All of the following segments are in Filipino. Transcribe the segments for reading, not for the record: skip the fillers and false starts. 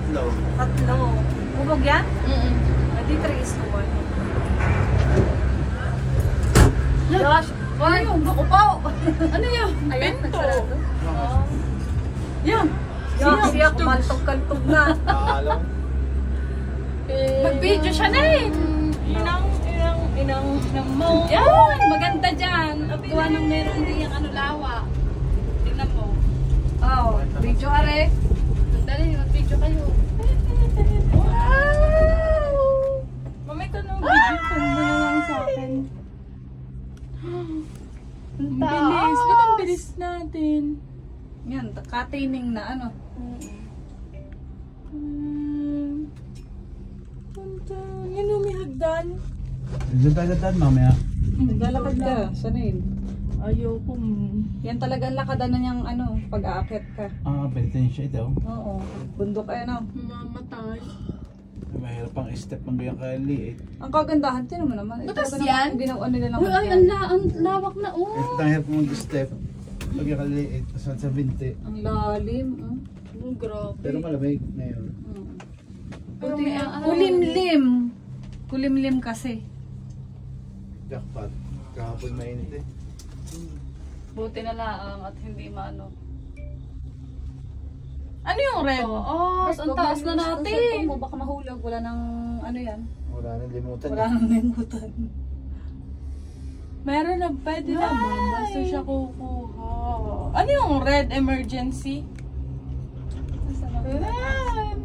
Tatlo. Tatlo. Ubog yan? Hindi 3:1. Josh, Ano yun? Ako pa! Ano yun? ayan, nagsarado. Yan! Josh, siya kumaltog-kaltog na. Alam. Mag-video siya na eh! Inang mo. Yan! Maganda dyan! Gawa ng meron din yung ano lawa. Tingnan mo. Oh, video are. Dali, mag-video kayo. Wow! Mamay ka nung video. Send mo na lang sa akin. Ang bilis. Ba't ang bilis natin? Yan, katining na ano. Yan o, may hagdan. Diyan tayo datan mamaya. Naglalakad ka, sanay. Ayoko. Yan talaga ang lakadan na niyang ano, pag-aakit ka. Penitensya ito. Oo, bundok ay ano. Mamamatay. Mahirap pang step ng gayang kaliit. Ang kagandahan, tinan mo naman. Butas talaga yan? naman ginawa nila ng Uy, ay, ang lawak na oh. Ito ang hirap mag-step. Pag yung kaliit, sa 20. Ang lalim. Oh, grabe. Pero malamig na yun. Pero may Kulimlim. Kulimlim kasi. Jackpot. Kahapon mainit eh. Buti na lang at hindi maano. Ano yung red? Oh, ang taas na natin. Mo, baka mahulog. Wala nang ano yan. Wala nang limutan. Wala nang limutan. Meron na, pwede naman. Basta siya kukuha. Ano yung red emergency? Ayan.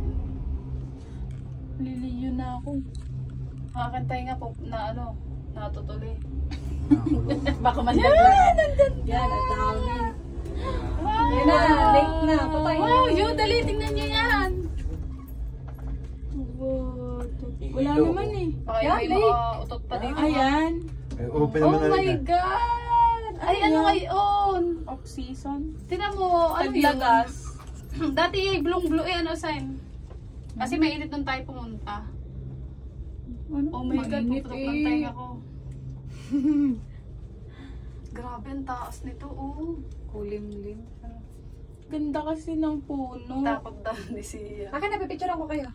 Liliyo na ako. Kakantay nga po na ano, natutuloy. Baka managlag. Yan, ang dami. Yan na, late na. Patay na. Wow, yun, dali, tingnan nyo yan. Wala naman eh. Baka Yan, may late. mga utot pa dito. Ayan. Open Oh naman na my rin. God! Ay, ano ngayon? Off season. Tinan mo, ano yun? Taglagas. Dati blue eh, ano sign? Kasi mainit nung tayo pumunta. Oh my God, Mainit puputok eh. ng tenga ko. Grabe, ang taas nito, oh. Kulimlim. Ganda kasi ng puno. Takot daw ni siya. Akin na, pipicturean ko kayo.